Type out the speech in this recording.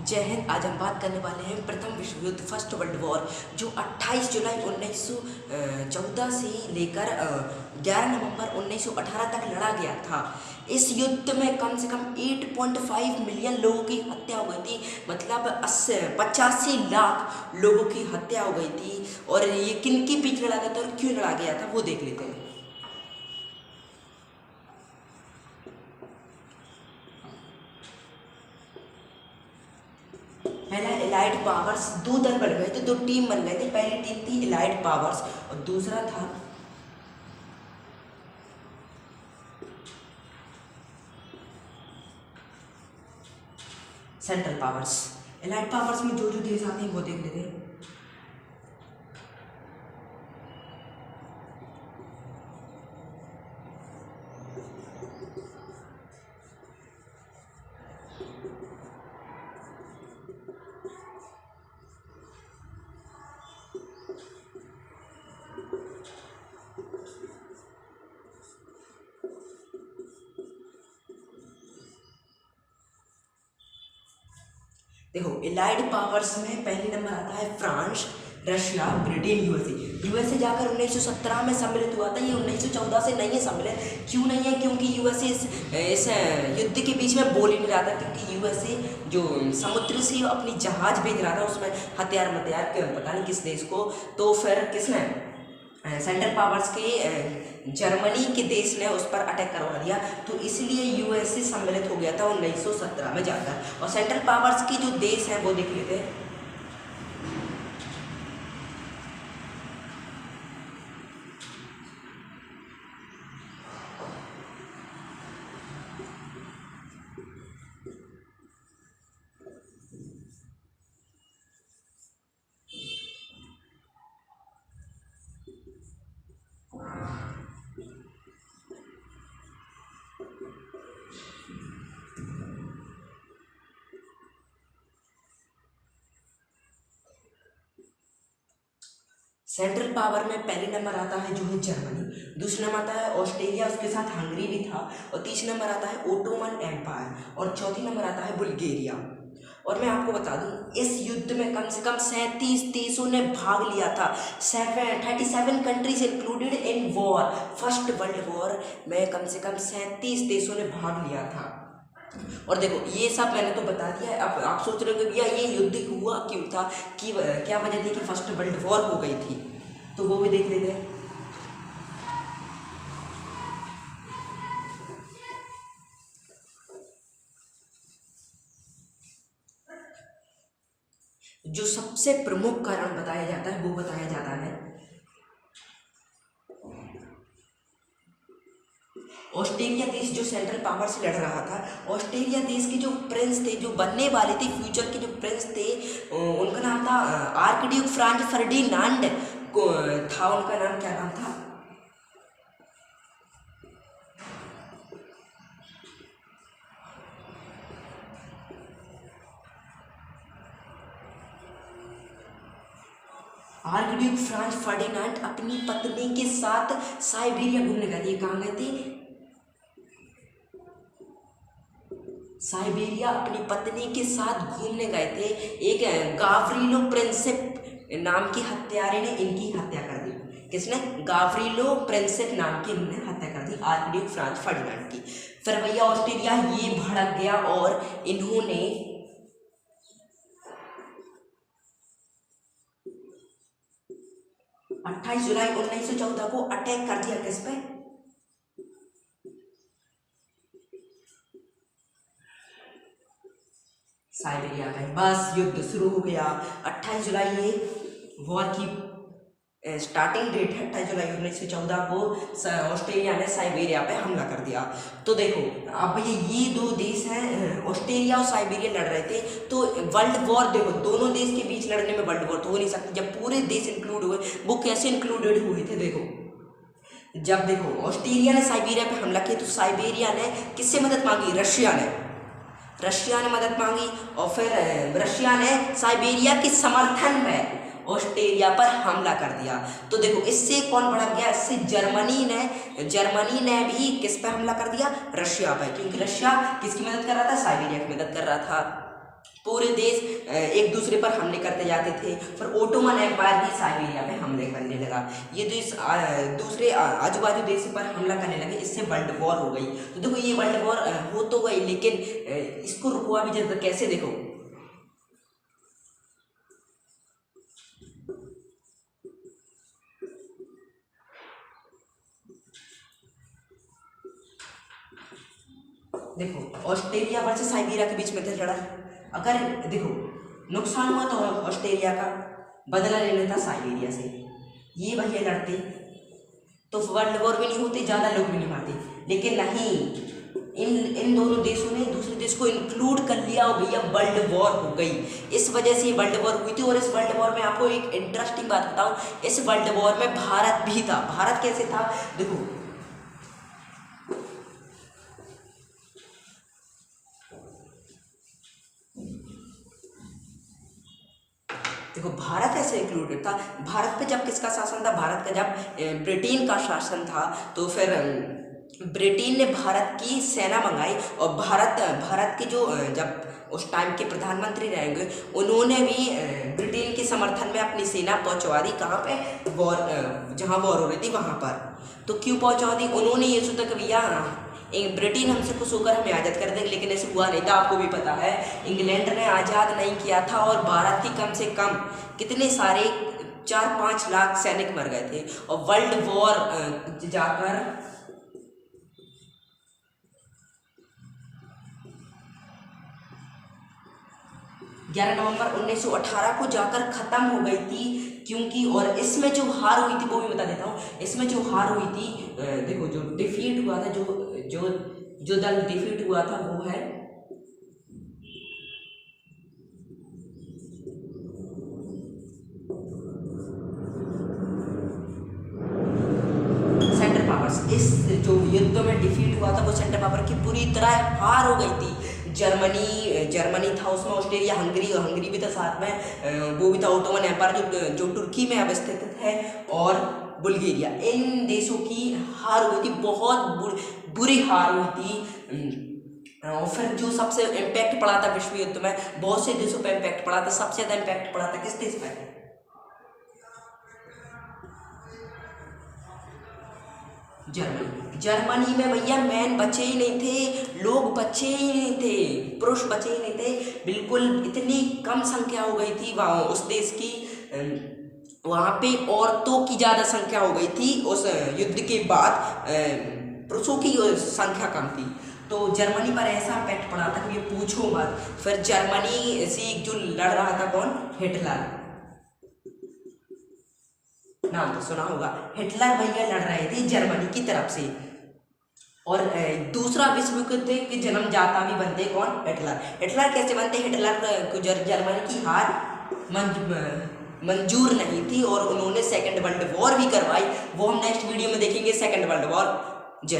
जय हिंद। आज हम बात करने वाले हैं प्रथम विश्व युद्ध फर्स्ट वर्ल्ड वॉर, जो 28 जुलाई 1914 से लेकर 11 नवंबर 1918 तक लड़ा गया था। इस युद्ध में कम से कम 8.5 मिलियन लोगों की हत्या हो गई थी, मतलब 85 लाख लोगों की हत्या हो गई थी। और ये किन के बीच लड़ा गया था और क्यों लड़ा गया था वो देख लेते हैं। पहला एलाइड पावर्स, दो दल बन गए थे, दो टीम बन गए थे। पहली टीम थी एलाइड पावर्स और दूसरा था सेंट्रल पावर्स। एलाइड पावर्स में जो जो देश आते हैं वो देख लेते हैं। देखो, एलाइड पावर्स में पहले नंबर आता है फ्रांस, रशिया, ब्रिटेन, यूएसए जाकर 1917 में सम्मिलित हुआ था। ये 1914 से नहीं है सम्मिलित। क्यों नहीं है? क्योंकि यूएसए इस युद्ध के बीच में बोल ही नहीं रहा था, क्योंकि यूएसए जो समुद्र से अपनी जहाज भेज रहा था, उसमें हथियार पता नहीं किस देश को। तो फिर किसने, सेंट्रल पावर्स के जर्मनी के देश ने उस पर अटैक करवा दिया। तो इसलिए यूएसए सम्मिलित हो गया था 1917 में जाकर। और सेंट्रल पावर्स के जो देश हैं वो देख लेते हैं। सेंट्रल पावर में पहले नंबर आता है जो है जर्मनी, दूसरा नंबर आता है ऑस्ट्रेलिया, उसके साथ हंगरी भी था, और तीसरा नंबर आता है ओटोमन एम्पायर, और चौथी नंबर आता है बुल्गारिया। और मैं आपको बता दूं, इस युद्ध में कम से कम 37 देशों ने भाग लिया था। 37 countries included in war, first world war में कम से कम 37 देशों ने भाग लिया था। और देखो, ये सब मैंने तो बता दिया है। अब आप सोच रहे हो कि भैया ये युद्ध हुआ क्यों था, कि क्या वजह थी कि फर्स्ट वर्ल्ड वॉर हो गई थी, तो वो भी देख लेते हैं। जो सबसे प्रमुख कारण बताया जाता है वो बताया जाता है ऑस्ट्रेलिया देश जो सेंट्रल पावर से लड़ रहा था। ऑस्ट्रेलिया देश के जो प्रिंस थे, जो बनने वाले थे, फ्यूचर के जो प्रिंस थे, उनका नाम था आर्कड्यूक फ्रांज फर्डिनांड था। उनका नाम क्या नाम था? आर्कड्यूक फ्रांज फर्डिनांड अपनी पत्नी के साथ साइबेरिया घूमने गए थे। कहाँ गए थे? साइबेरिया अपनी पत्नी के साथ घूमने गए थे। एक गावरीलो प्रिंसेप नाम की हत्यारे ने इनकी हत्या कर दी। किसने? गावरीलो प्रिंसेप नाम की इन्होंने हत्या कर दी आर्कड्यूक फ्रांज फर्डिनांड की। फिर भैया ऑस्ट्रेलिया ये भड़क गया और इन्होंने 28 जुलाई 1914 को अटैक कर दिया। किस पे? साइबेरिया पे। बस युद्ध शुरू हो गया। 28 जुलाई ये वॉर की स्टार्टिंग डेट है। 28 जुलाई 1914 को ऑस्ट्रेलिया ने साइबेरिया पे हमला कर दिया। तो देखो, अब ये दो देश हैं, ऑस्ट्रेलिया और साइबेरिया लड़ रहे थे। तो वर्ल्ड वॉर, देखो दोनों देश के बीच लड़ने में वर्ल्ड वॉर तो हो नहीं सकती। जब पूरे देश इंक्लूड हुए, वो कैसे इंक्लूडेड हुए थे? देखो, जब देखो ऑस्ट्रेलिया ने साइबेरिया पे हमला किया, तो साइबेरिया ने किससे मदद मांगी? रशिया ने मदद मांगी। और फिर रशिया ने साइबेरिया के समर्थन में ऑस्ट्रेलिया पर हमला कर दिया। तो देखो, इससे कौन भड़क गया? इससे जर्मनी ने भी किस पे हमला कर दिया? रशिया पे। क्योंकि रशिया किसकी मदद कर रहा था? साइबेरिया की मदद कर रहा था। पूरे देश एक दूसरे पर हमले करते जाते थे, फिर ओटोमन एम्पायर भी साइबेरिया पे हमले करने लगा। ये देश दूसरे आजू बाजू देश पर हमला करने लगे, इससे वर्ल्ड वॉर हो गई। तो देखो ये वर्ल्ड वॉर हो तो गई, लेकिन इसको रुकवा भी जरूर कैसे, देखो देखो ऑस्ट्रेलिया वर्सेस साइबेरिया के बीच में था लड़ा। अगर देखो नुकसान हुआ तो ऑस्ट्रेलिया का, बदला ले लेता साइबेरिया से, ये भैया लड़ते तो वर्ल्ड वॉर भी नहीं होती, ज़्यादा लोग भी नहीं मारते। लेकिन नहीं, इन दोनों देशों ने दूसरे देश को इंक्लूड कर लिया और भैया वर्ल्ड वॉर हो गई। इस वजह से वर्ल्ड वॉर हुई थी। और इस वर्ल्ड वॉर में आपको एक इंटरेस्टिंग बात बताऊं, इस वर्ल्ड वॉर में भारत भी था। भारत कैसे था, देखो देखो भारत ऐसे इंक्लूडेड था। भारत पे जब किसका शासन था, भारत का जब ब्रिटेन का शासन था, तो फिर ब्रिटेन ने भारत की सेना मंगाई और भारत के जो जब उस टाइम के प्रधानमंत्री रहेंगे, उन्होंने भी ब्रिटेन के समर्थन में अपनी सेना पहुंचवा दी। कहाँ पे, वॉर जहाँ वॉर हो रही थी वहाँ पर। तो क्यों पहुंचवा दी, उन्होंने ये सोचा कि भैया ब्रिटेन हमसे खुश होकर हमें आज़ाद कर देंगे, लेकिन ऐसे हुआ नहीं था। आपको भी पता है इंग्लैंड ने आज़ाद नहीं किया था और भारत की कम से कम कितने सारे 4-5 लाख सैनिक मर गए थे। और वर्ल्ड वॉर जाकर 11 नवंबर 1918 को जाकर ख़त्म हो गई थी। क्योंकि और इसमें जो हार हुई थी वो भी बता देता हूँ। इसमें जो हार हुई थी, देखो जो डिफीट हुआ था, जो दल डिफीट हुआ था वो है सेंट्रल पावर्स। इस जो युद्ध में डिफीट हुआ था वो सेंट्रल पावर की पूरी तरह हार हो गई थी। जर्मनी था उसमें, ऑस्ट्रेलिया, हंगरी भी था साथ में, वो भी था ओटोमन एम्पायर जो तुर्की में अवस्थित है, और बुल्गारिया। इन देशों की हार हुई थी, बहुत बुरी हार हुई थी। और फिर जो सबसे इम्पैक्ट पड़ा था विश्व युद्ध में, बहुत से देशों पर इम्पैक्ट पड़ा था। सबसे ज़्यादा इम्पैक्ट पड़ा था किस देश पर, जर्मनी में भैया मैन बचे ही नहीं थे, लोग बचे ही नहीं थे, पुरुष बचे ही नहीं थे। बिल्कुल इतनी कम संख्या हो गई थी वहाँ उस देश की, वहाँ पे औरतों की ज़्यादा संख्या हो गई थी। उस युद्ध के बाद पुरुषों की संख्या कम थी। तो जर्मनी पर ऐसा इम्पैक्ट पड़ा था कि ये पूछो मत। फिर जर्मनी से जो लड़ रहा था कौन, हिटलर, नाम तो सुना होगा। हिटलर भैया लड़ रहे थे जर्मनी की तरफ से। और दूसरा विश्व युद्ध के जन्मदाता भी बनते कौन, हिटलर कैसे बनते, हिटलर को जर्मनी की हार मंजूर नहीं थी और उन्होंने सेकंड वर्ल्ड वॉर भी करवाई। वो हम नेक्स्ट वीडियो में देखेंगे, सेकंड वर्ल्ड वॉर। जय